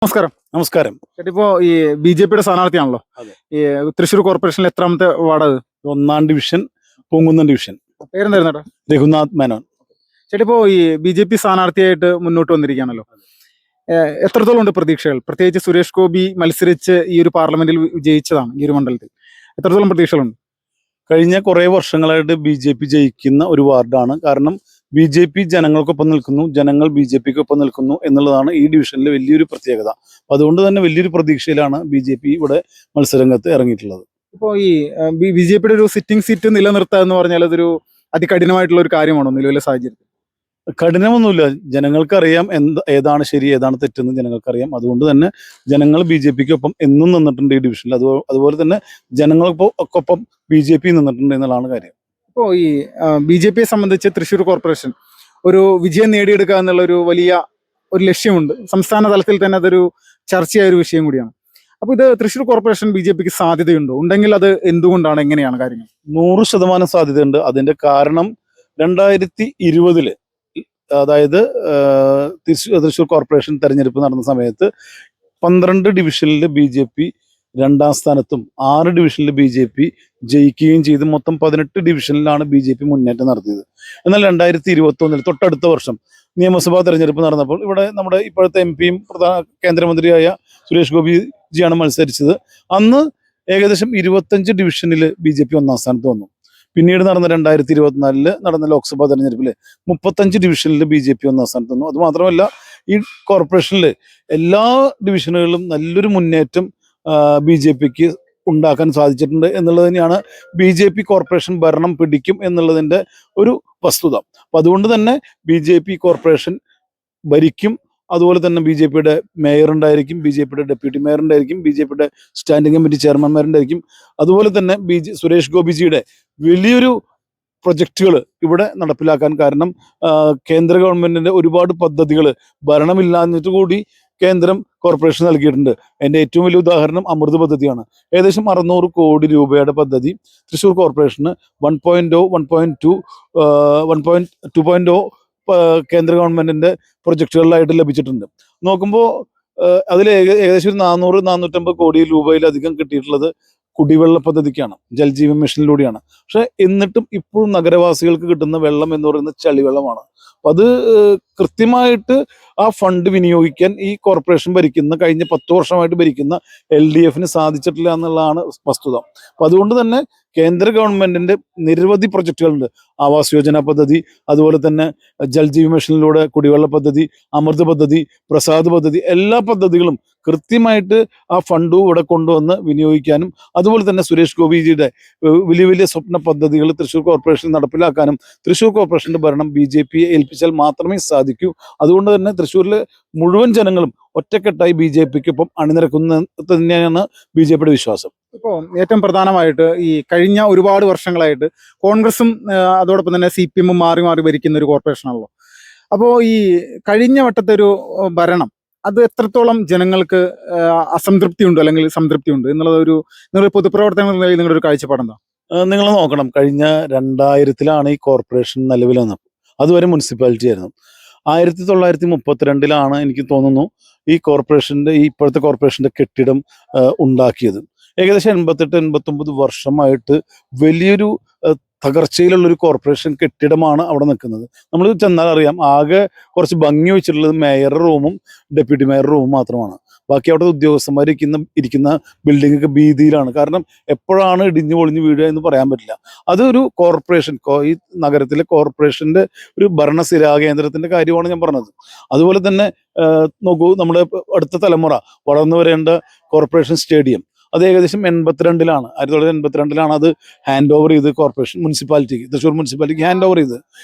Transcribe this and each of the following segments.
നമസ്കാരം. നമസ്കാരം. ചേട്ടിപ്പോ ഈ ബി.ജെ.പിയുടെ സ്ഥാനാർത്ഥിയാണല്ലോ. അതെ. ഈ തൃശ്ശൂർ കോർപ്പറേഷനിൽ എത്രാമത്തെ വാർഡത്? 1ാം ഡിവിഷൻ, പൂങ്കുന്നം ഡിവിഷൻ. പേരെന്തായിരുന്നു ചേട്ടാ? രഘുനാഥ് മേനോൻ. ചേട്ടിപ്പോ ഈ ബി.ജെ.പി സ്ഥാനാർത്ഥിയായിട്ട് മുന്നോട്ട് വന്നിരിക്കുകയാണല്ലോ. എത്രത്തോളം ഉണ്ട് പ്രതീക്ഷകൾ? പ്രത്യേകിച്ച് സുരേഷ് ഗോപി മത്സരിച്ച് ഈ ഒരു പാർലമെന്റിൽ വിജയിച്ചതാണ് ഈ ഒരു മണ്ഡലത്തിൽ. എത്രത്തോളം പ്രതീക്ഷകളുണ്ട്? കഴിഞ്ഞ കുറേ വർഷങ്ങളായിട്ട് ബി.ജെ.പി ജയിക്കുന്ന ഒരു വാർഡാണ്. കാരണം ബി.ജെ.പി ജനങ്ങൾക്കൊപ്പം നിൽക്കുന്നു, ജനങ്ങൾ ബി.ജെ.പിക്കൊപ്പം നിൽക്കുന്നു എന്നുള്ളതാണ് ഈ ഡിവിഷനിലെ വലിയൊരു പ്രത്യേകത. അപ്പം അതുകൊണ്ട് തന്നെ വലിയൊരു പ്രതീക്ഷയിലാണ് ബി.ജെ.പി ഇവിടെ മത്സരരംഗത്ത് ഇറങ്ങിയിട്ടുള്ളത്. ഇപ്പോൾ ഈ ബി.ജെ.പിയുടെ ഒരു സിറ്റിംഗ് സീറ്റ് നിലനിർത്തുക എന്ന് പറഞ്ഞാൽ അതൊരു അതികഠിനമായിട്ടുള്ള ഒരു കാര്യമാണോ നിലവിലെ സാഹചര്യത്തിൽ? കഠിനമൊന്നുമില്ല. ജനങ്ങൾക്കറിയാം ഏതാണ് ശരി ഏതാണ് തെറ്റെന്ന് ജനങ്ങൾക്കറിയാം. അതുകൊണ്ട് തന്നെ ജനങ്ങൾ ബി.ജെ.പിക്കൊപ്പം എന്നും നിന്നിട്ടുണ്ട് ഈ ഡിവിഷനിൽ. അതുപോലെ തന്നെ ജനങ്ങൾക്കൊപ്പം ബി.ജെ.പി നിന്നിട്ടുണ്ട് എന്നുള്ളതാണ് കാര്യം. ഇപ്പോൾ ഈ ബി.ജെ.പിയെ സംബന്ധിച്ച് തൃശ്ശൂർ കോർപ്പറേഷൻ ഒരു വിജയം നേടിയെടുക്കുക എന്നുള്ള ഒരു വലിയ ഒരു ലക്ഷ്യമുണ്ട്. സംസ്ഥാന തലത്തിൽ തന്നെ അതൊരു ചർച്ചയായ ഒരു വിഷയം കൂടിയാണ്. അപ്പോൾ ഇത് തൃശ്ശൂർ കോർപ്പറേഷൻ ബി.ജെ.പിക്ക് സാധ്യതയുണ്ടോ? ഉണ്ടെങ്കിൽ അത് എന്തുകൊണ്ടാണ്, എങ്ങനെയാണ് കാര്യങ്ങൾ? 100% സാധ്യതയുണ്ട്. അതിന്റെ കാരണം 2020 അതായത് തൃശ്ശൂർ കോർപ്പറേഷൻ തെരഞ്ഞെടുപ്പ് നടന്ന സമയത്ത് 12 ഡിവിഷനിൽ ബി.ജെ.പി 2ാം സ്ഥാനത്തും 6 ഡിവിഷനിൽ ബി.ജെ.പി ജയിക്കുകയും ചെയ്ത് മൊത്തം 18 ഡിവിഷനിലാണ് ബി.ജെ.പി മുന്നേറ്റം നടത്തിയത്. എന്നാൽ 2021 തൊട്ടടുത്ത വർഷം നിയമസഭാ തെരഞ്ഞെടുപ്പ് നടന്നപ്പോൾ ഇവിടെ നമ്മുടെ ഇപ്പോഴത്തെ എം.പിയും കേന്ദ്രമന്ത്രിയായ സുരേഷ് ഗോപിജിയാണ് മത്സരിച്ചത്. അന്ന് ഏകദേശം 25 ഡിവിഷനിൽ ബി.ജെ.പി 1ാം സ്ഥാനത്ത് വന്നു. പിന്നീട് നടന്ന 2024 നടന്ന ലോക്സഭാ തെരഞ്ഞെടുപ്പിൽ 35 ഡിവിഷനിൽ ബി.ജെ.പി 1ാം സ്ഥാനത്ത് വന്നു. അതുമാത്രമല്ല, ഈ കോർപ്പറേഷനിൽ എല്ലാ ഡിവിഷനുകളിലും നല്ലൊരു മുന്നേറ്റം ബി.ജെ.പിക്ക് ഉണ്ടാക്കാൻ സാധിച്ചിട്ടുണ്ട് എന്നുള്ളത് തന്നെയാണ് ബി.ജെ.പി കോർപ്പറേഷൻ ഭരണം പിടിക്കും എന്നുള്ളതിൻ്റെ ഒരു വസ്തുത. അപ്പം അതുകൊണ്ട് തന്നെ ബി.ജെ.പി കോർപ്പറേഷൻ ഭരിക്കും. അതുപോലെ തന്നെ ബി.ജെ.പിയുടെ മേയർ ഉണ്ടായിരിക്കും, ബി.ജെ.പിയുടെ ഡെപ്യൂട്ടി മേയർ ഉണ്ടായിരിക്കും, ബി.ജെ.പിയുടെ സ്റ്റാൻഡിംഗ് കമ്മിറ്റി ചെയർമാൻമാരുണ്ടായിരിക്കും. അതുപോലെ തന്നെ സുരേഷ് ഗോപിജിയുടെ വലിയൊരു പ്രൊജക്റ്റുകൾ ഇവിടെ നടപ്പിലാക്കാൻ കാരണം കേന്ദ്ര ഗവൺമെന്റിന്റെ ഒരുപാട് പദ്ധതികൾ ഭരണമില്ലാഞ്ഞിട്ട് കൂടി കേന്ദ്രം കോർപ്പറേഷൻ നൽകിയിട്ടുണ്ട്. അതിൻ്റെ ഏറ്റവും വലിയ ഉദാഹരണം അമൃത് പദ്ധതിയാണ്. ഏകദേശം 600 കോടി രൂപയുടെ പദ്ധതി തൃശ്ശൂർ കോർപ്പറേഷന് 1.0, 1.2, 2.0 കേന്ദ്ര ഗവൺമെന്റിന്റെ പ്രൊജക്റ്റുകളിലായിട്ട് ലഭിച്ചിട്ടുണ്ട്. നോക്കുമ്പോൾ അതിൽ ഏകദേശം ഒരു 400-450 കോടി രൂപയിലധികം കിട്ടിയിട്ടുള്ളത് കുടിവെള്ള പദ്ധതിക്കാണ്, ജൽജീവൻ മിഷനിലൂടെയാണ്. പക്ഷെ എന്നിട്ടും ഇപ്പോഴും നഗരവാസികൾക്ക് കിട്ടുന്ന വെള്ളം എന്ന് പറയുന്നത് ചളിവെള്ളമാണ്. അപ്പം അത് കൃത്യമായിട്ട് ആ ഫണ്ട് വിനിയോഗിക്കാൻ ഈ കോർപ്പറേഷൻ ഭരിക്കുന്ന കഴിഞ്ഞ 10 വർഷമായിട്ട് ഭരിക്കുന്ന LDFന് സാധിച്ചിട്ടില്ല എന്നുള്ളതാണ് വസ്തുത. അപ്പം അതുകൊണ്ട് തന്നെ കേന്ദ്ര ഗവൺമെന്റിന്റെ നിരവധി പ്രൊജക്റ്റുകളുണ്ട്. ആവാസ് യോജന പദ്ധതി, അതുപോലെ തന്നെ ജൽജീവൻ മിഷനിലൂടെ കുടിവെള്ള പദ്ധതി, അമൃത് പദ്ധതി, പ്രസാദ് പദ്ധതി, എല്ലാ പദ്ധതികളും കൃത്യമായിട്ട് ആ ഫണ്ട് ഇവിടെ കൊണ്ടുവന്ന് വിനിയോഗിക്കാനും അതുപോലെ തന്നെ സുരേഷ് ഗോപിജിയുടെ വലിയ വലിയ സ്വപ്ന പദ്ധതികൾ തൃശ്ശൂർ കോർപ്പറേഷൻ നടപ്പിലാക്കാനും തൃശ്ശൂർ കോർപ്പറേഷന്റെ ഭരണം ബി.ജെ.പിയെ ഏൽപ്പിച്ചാൽ മാത്രമേ സാധിക്കൂ. അതുകൊണ്ട് തന്നെ തൃശ്ശൂരിലെ മുഴുവൻ ജനങ്ങളും ഒറ്റക്കെട്ടായി ബി.ജെ.പിക്കൊപ്പം അണിനിരക്കുന്നത് തന്നെയാണ് ബി.ജെ.പിയുടെ വിശ്വാസം. ഇപ്പോൾ ഏറ്റവും പ്രധാനമായിട്ട് ഈ കഴിഞ്ഞ ഒരുപാട് വർഷങ്ങളായിട്ട് കോൺഗ്രസും അതോടൊപ്പം തന്നെ CPM മാറി മാറി ഭരിക്കുന്ന ഒരു കോർപ്പറേഷനാണല്ലോ. അപ്പോൾ ഈ കഴിഞ്ഞ വട്ടത്തെ ഒരു ഭരണം അത് എത്രത്തോളം ജനങ്ങൾക്ക് അസംതൃപ്തി ഉണ്ട് അല്ലെങ്കിൽ സംതൃപ്തി ഉണ്ട് എന്നുള്ളത് നിങ്ങളുടെ പൊതുപ്രവർത്തനങ്ങൾ നിങ്ങളുടെ ഒരു കാഴ്ചപ്പാടെന്താ? നിങ്ങൾ നോക്കണം, കഴിഞ്ഞ 2000-ലാണ് ഈ കോർപ്പറേഷൻ നിലവിൽ വന്നത്. അതുവരെ മുനിസിപ്പാലിറ്റി ആയിരുന്നു. 1932-ലാണ് എനിക്ക് തോന്നുന്നു ഈ ഇപ്പോഴത്തെ കോർപ്പറേഷന്റെ കെട്ടിടം ഉണ്ടാക്കിയത്. ഏകദേശം 88-89 വർഷമായിട്ട് വലിയൊരു തകർച്ചയിലുള്ളൊരു കോർപ്പറേഷൻ കെട്ടിടമാണ് അവിടെ നിൽക്കുന്നത്. നമ്മൾ ചെന്നാൽ അറിയാം, ആകെ കുറച്ച് ഭംഗി വെച്ചിട്ടുള്ളത് മേയറുടെ റൂമും ഡെപ്യൂട്ടി മേയറുടെ റൂമും മാത്രമാണ്. ബാക്കി അവിടെ ഉദ്യോഗസ്ഥന്മാർ ഇരിക്കുന്ന ബിൽഡിംഗ് ഒക്കെ ഭീതിയിലാണ്. കാരണം എപ്പോഴാണ് ഇടിഞ്ഞു പൊളിഞ്ഞു വീഴുക എന്ന് പറയാൻ പറ്റില്ല. അതൊരു കോർപ്പറേഷൻ, ഈ നഗരത്തിലെ കോർപ്പറേഷന്റെ ഒരു ഭരണസിരാ കേന്ദ്രത്തിന്റെ കാര്യമാണ് ഞാൻ പറഞ്ഞത്. അതുപോലെ തന്നെ നോക്കൂ, നമ്മുടെ അടുത്ത തലമുറ വളർന്നു വരേണ്ട കോർപ്പറേഷൻ സ്റ്റേഡിയം അത് ഏകദേശം 1982-ലാണ് അത് ഹാൻഡ് ഓവർ ചെയ്ത് മുനിസിപ്പാലിറ്റിക്ക്, തൃശ്ശൂർ മുനിസിപ്പാലിറ്റിക്ക് ഹാൻഡ് ഓവർ ചെയ്ത്.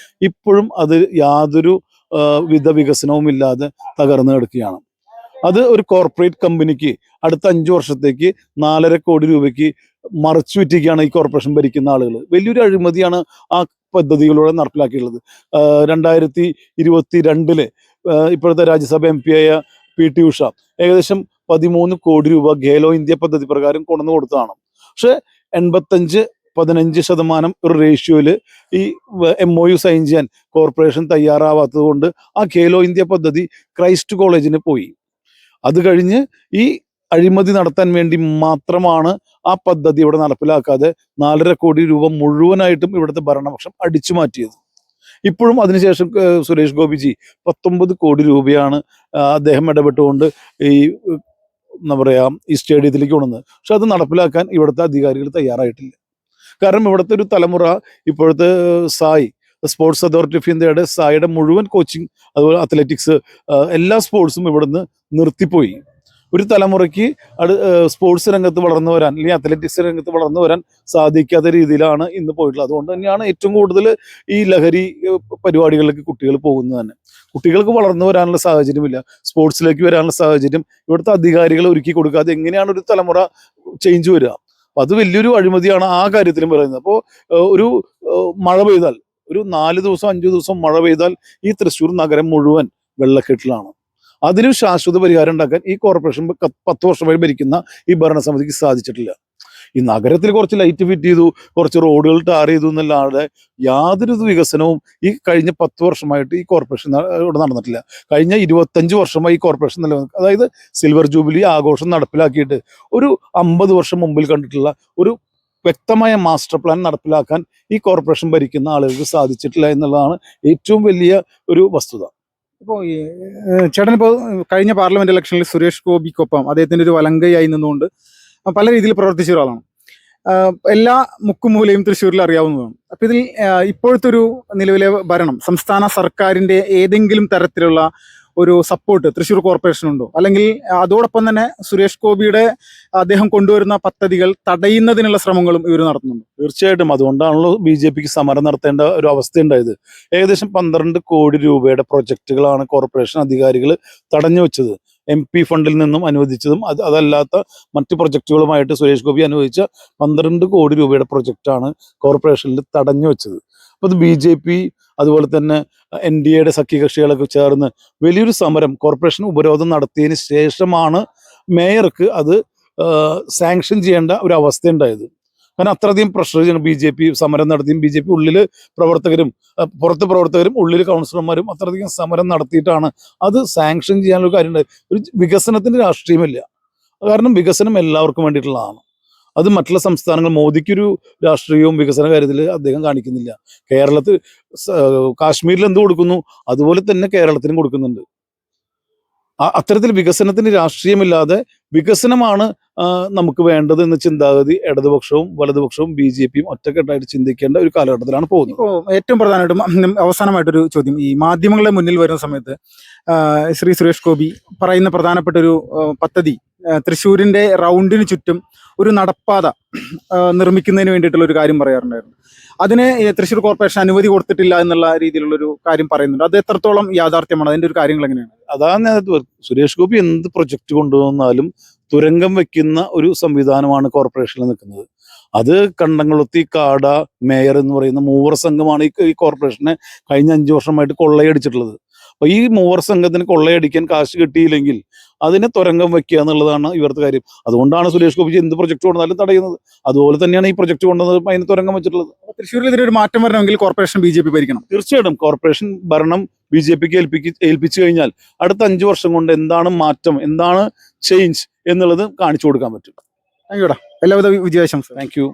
ഇപ്പോഴും അത് യാതൊരു വികസനവും ഇല്ലാതെ തകർന്നു കിടക്കുകയാണ്. അത് ഒരു കോർപ്പറേറ്റ് കമ്പനിക്ക് അടുത്ത 5 വർഷത്തേക്ക് 4.5 കോടി രൂപയ്ക്ക് മറച്ചു വിറ്റിരിക്കുകയാണ് ഈ കോർപ്പറേഷൻ ഭരിക്കുന്ന ആളുകൾ. വലിയൊരു അഴിമതിയാണ് ആ പദ്ധതികളിലൂടെ നടപ്പിലാക്കിയിട്ടുള്ളത്. 2022 ഇപ്പോഴത്തെ രാജ്യസഭ MP ആയ PT ഉഷ ഏകദേശം 13 കോടി രൂപ ഖേലോ ഇന്ത്യ പദ്ധതി പ്രകാരം കൊണ്ടുവന്ന് കൊടുത്തതാണ്. പക്ഷെ 85-15% ഒരു റേഷ്യോയിൽ ഈ MOU സൈൻ ചെയ്യാൻ കോർപ്പറേഷൻ തയ്യാറാവാത്തത് കൊണ്ട് ആ ഖേലോ ഇന്ത്യ പദ്ധതി ക്രൈസ്റ്റ് കോളേജിന് പോയി. അത് കഴിഞ്ഞ് ഈ അഴിമതി നടത്താൻ വേണ്ടി മാത്രമാണ് ആ പദ്ധതി ഇവിടെ നടപ്പിലാക്കാതെ 4.5 കോടി രൂപ മുഴുവനായിട്ടും ഇവിടുത്തെ ഭരണപക്ഷം അടിച്ചു മാറ്റിയത്. ഇപ്പോഴും അതിനുശേഷം സുരേഷ് ഗോപിജി 19 കോടി രൂപയാണ് അദ്ദേഹം ഇടപെട്ടുകൊണ്ട് ഈ എന്താ പറയാ ഈ സ്റ്റേഡിയത്തിലേക്ക് കൊണ്ടുവന്നത്. പക്ഷെ അത് നടപ്പിലാക്കാൻ ഇവിടുത്തെ അധികാരികൾ തയ്യാറായിട്ടില്ല. കാരണം ഇവിടുത്തെ ഒരു തലമുറ ഇപ്പോഴത്തെ സായ് സ്പോർട്സ് അതോറിറ്റി ഓഫ് ഇന്ത്യയുടെ സായിയുടെ മുഴുവൻ കോച്ചിങ്, അതുപോലെ അത്ലറ്റിക്സ്, എല്ലാ സ്പോർട്സും ഇവിടുന്ന് നിർത്തിപ്പോയി. ഒരു തലമുറയ്ക്ക് സ്പോർട്സ് രംഗത്ത് വളർന്നു വരാൻ അല്ലെങ്കിൽ അത്ലറ്റിക്സ് രംഗത്ത് വളർന്നു വരാൻ സാധിക്കാത്ത രീതിയിലാണ് ഇന്ന് പോയിട്ടുള്ളത്. അതുകൊണ്ട് തന്നെയാണ് ഏറ്റവും കൂടുതൽ ഈ ലഹരി പരിപാടികളിലേക്ക് കുട്ടികൾ പോകുന്നത് തന്നെ. കുട്ടികൾക്ക് വളർന്നു വരാനുള്ള സാഹചര്യമില്ല, സ്പോർട്സിലേക്ക് വരാനുള്ള സാഹചര്യം ഇവിടുത്തെ അധികാരികൾ ഒരുക്കി കൊടുക്കാതെ എങ്ങനെയാണ് ഒരു തലമുറ ചേഞ്ച് വരിക? അപ്പം അത് വലിയൊരു അഴിമതിയാണ് ആ കാര്യത്തിലും പറയുന്നത്. അപ്പോൾ ഒരു മഴ പെയ്താൽ, ഒരു 4 ദിവസം 5 ദിവസം മഴ പെയ്താൽ ഈ തൃശ്ശൂർ നഗരം മുഴുവൻ വെള്ളക്കെട്ടിലാണ്. അതിന് ശാശ്വത പരിഹാരം ഉണ്ടാക്കാൻ ഈ കോർപ്പറേഷൻ 10 വർഷമായി ഭരിക്കുന്ന ഈ ഭരണസമിതിക്ക് സാധിച്ചിട്ടില്ല. ഈ നഗരത്തിൽ കുറച്ച് ലൈറ്റ് ഫിറ്റ് ചെയ്തു, കുറച്ച് റോഡുകൾ ടാർ ചെയ്തു എന്നല്ലാതെ യാതൊരു വികസനവും ഈ കഴിഞ്ഞ 10 വർഷമായിട്ട് ഈ കോർപ്പറേഷൻ ഇവിടെ നടന്നിട്ടില്ല. കഴിഞ്ഞ 25 വർഷമായി ഈ കോർപ്പറേഷൻ നിലനിൽക്കുക. അതായത് സിൽവർ ജൂബിലി ആഘോഷം നടപ്പിലാക്കിയിട്ട് ഒരു 50 വർഷം മുമ്പിൽ കണ്ടിട്ടുള്ള ഒരു വ്യക്തമായ മാസ്റ്റർ പ്ലാൻ നടപ്പിലാക്കാൻ ഈ കോർപ്പറേഷൻ ഭരിക്കുന്ന ആളുകൾക്ക് സാധിച്ചിട്ടില്ല എന്നുള്ളതാണ് ഏറ്റവും വലിയ ഒരു വസ്തുത. ഇപ്പോൾ ഈ ചേട്ടൻ ഇപ്പോൾ കഴിഞ്ഞ പാർലമെന്റ് ഇലക്ഷനിൽ സുരേഷ് ഗോപിക്കൊപ്പം അദ്ദേഹത്തിന്റെ ഒരു വലങ്കയായി നിന്നുകൊണ്ട് പല രീതിയിൽ പ്രവർത്തിച്ച ഒരാളാണ്. എല്ലാ മുക്കുമൂലയും തൃശ്ശൂരിൽ അറിയാവുന്നതാണ്. അപ്പം ഇതിൽ ഇപ്പോഴത്തെ ഒരു നിലവിലെ ഭരണം, സംസ്ഥാന സർക്കാരിന്റെ ഏതെങ്കിലും തരത്തിലുള്ള ഒരു സപ്പോർട്ട് തൃശ്ശൂർ കോർപ്പറേഷനുണ്ടോ? അല്ലെങ്കിൽ അതോടൊപ്പം തന്നെ സുരേഷ് ഗോപിയുടെ അദ്ദേഹം കൊണ്ടുവരുന്ന പദ്ധതികൾ തടയുന്നതിനുള്ള ശ്രമങ്ങളും ഇവർ നടത്തുന്നുണ്ട്? തീർച്ചയായിട്ടും. അതുകൊണ്ടാണല്ലോ BJPക്ക് സമരം നടത്തേണ്ട ഒരു അവസ്ഥ ഉണ്ടായത്. ഏകദേശം 12 കോടി രൂപയുടെ പ്രൊജക്ടുകളാണ് കോർപ്പറേഷൻ അധികാരികൾ തടഞ്ഞു വെച്ചത്. MP ഫണ്ടിൽ നിന്നും അനുവദിച്ചതും അതല്ലാത്ത മറ്റ് പ്രൊജക്ടുകളുമായിട്ട് സുരേഷ് ഗോപി അനുവദിച്ച 12 കോടി രൂപയുടെ പ്രൊജക്റ്റാണ് കോർപ്പറേഷനിൽ തടഞ്ഞു വെച്ചത്. അപ്പോൾ അത് BJP അതുപോലെ തന്നെ NDAയുടെ സഖ്യകക്ഷികളൊക്കെ ചേർന്ന് വലിയൊരു സമരം, കോർപ്പറേഷൻ ഉപരോധം നടത്തിയതിന് ശേഷമാണ് മേയർക്ക് അത് സാങ്ഷൻ ചെയ്യേണ്ട ഒരു അവസ്ഥ ഉണ്ടായത്. കാരണം അത്രയധികം പ്രഷർ ചെയ്യണം. BJP സമരം നടത്തിയും BJP ഉള്ളിൽ പ്രവർത്തകരും പുറത്ത് പ്രവർത്തകരും ഉള്ളിൽ കൗൺസിലർമാരും അത്രയധികം സമരം നടത്തിയിട്ടാണ് അത് സാങ്ഷൻ ചെയ്യാനുള്ള കാര്യം ഉണ്ടായത്. ഒരു വികസനത്തിന്റെ രാഷ്ട്രീയമില്ല. കാരണം വികസനം എല്ലാവർക്കും വേണ്ടിയിട്ടുള്ളതാണ്. അത് മറ്റുള്ള സംസ്ഥാനങ്ങൾ, മോദിക്കൊരു രാഷ്ട്രീയവും വികസന കാര്യത്തിൽ അദ്ദേഹം കാണിക്കുന്നില്ല. കേരളത്തിൽ കാശ്മീരിൽ എന്ത് കൊടുക്കുന്നു അതുപോലെ തന്നെ കേരളത്തിനും കൊടുക്കുന്നുണ്ട്. അത്തരത്തിൽ വികസനത്തിന് രാഷ്ട്രീയമില്ലാതെ വികസനമാണ് നമുക്ക് വേണ്ടത് എന്ന ചിന്താഗതി ഇടതുപക്ഷവും വലതുപക്ഷവും BJPയും ഒറ്റക്കെട്ടായിട്ട് ചിന്തിക്കേണ്ട ഒരു കാലഘട്ടത്തിലാണ് പോകുന്നത്. ഇപ്പോൾ ഏറ്റവും പ്രധാനമായിട്ടും അവസാനമായിട്ടൊരു ചോദ്യം, ഈ മാധ്യമങ്ങളുടെ മുന്നിൽ വരുന്ന സമയത്ത് ശ്രീ സുരേഷ് ഗോപി പറയുന്ന പ്രധാനപ്പെട്ട ഒരു പദ്ധതി തൃശ്ശൂരിന്റെ റൗണ്ടിന് ചുറ്റും ഒരു നടപ്പാത നിർമ്മിക്കുന്നതിന് വേണ്ടിയിട്ടുള്ള ഒരു കാര്യം പറയാറുണ്ടായിരുന്നു. അതിന് തൃശ്ശൂർ കോർപ്പറേഷൻ അനുമതി കൊടുത്തിട്ടില്ല എന്നുള്ള രീതിയിലുള്ള ഒരു കാര്യം പറയുന്നുണ്ട്. അത് എത്രത്തോളം യാഥാർത്ഥ്യമാണ്? അതിന്റെ ഒരു കാര്യങ്ങൾ എങ്ങനെയാണ്? അതാണ് സുരേഷ് ഗോപി എന്ത് പ്രൊജക്ട് കൊണ്ടുവന്നാലും തുരങ്കം വെക്കുന്ന ഒരു സംവിധാനമാണ് കോർപ്പറേഷനിൽ നിൽക്കുന്നത്. അത് കണ്ടംകുളത്തി കാട മേയർ എന്ന് പറയുന്ന മൂവർ സംഘമാണ് ഈ കോർപ്പറേഷനെ കഴിഞ്ഞ 5 വർഷമായിട്ട് കൊള്ളയടിച്ചിട്ടുള്ളത്. അപ്പൊ ഈ മൂവർ സംഘത്തിന് കൊള്ളയടിക്കാൻ കാശ് കിട്ടിയില്ലെങ്കിൽ അതിനെ തുരങ്കം വെക്കുക എന്നുള്ളതാണ് ഇവരുടെ കാര്യം. അതുകൊണ്ടാണ് സുരേഷ് ഗോപി എന്ത് പ്രൊജക്ട് കൊണ്ടുവന്നാലും തടയുന്നത്. അതുപോലെ തന്നെയാണ് ഈ പ്രൊജക്ട് കൊണ്ടുവന്നത് അതിന് തുരങ്കം വെച്ചിട്ടുള്ളത്. തൃശ്ശൂരിൽ ഇതിനൊരു മാറ്റം വരണമെങ്കിൽ കോർപ്പറേഷൻ BJP ഭരിക്കണം. തീർച്ചയായിട്ടും കോർപ്പറേഷൻ ഭരണം BJPക്ക് ഏൽപ്പിച്ചു കഴിഞ്ഞാൽ അടുത്ത 5 വർഷം കൊണ്ട് എന്താണ് മാറ്റം, എന്താണ് ചേഞ്ച് എന്നുള്ളത് കാണിച്ചു കൊടുക്കാൻ പറ്റും. താങ്ക് യുടാ. എല്ലാവിധ വിജയാശംസ. Thank you.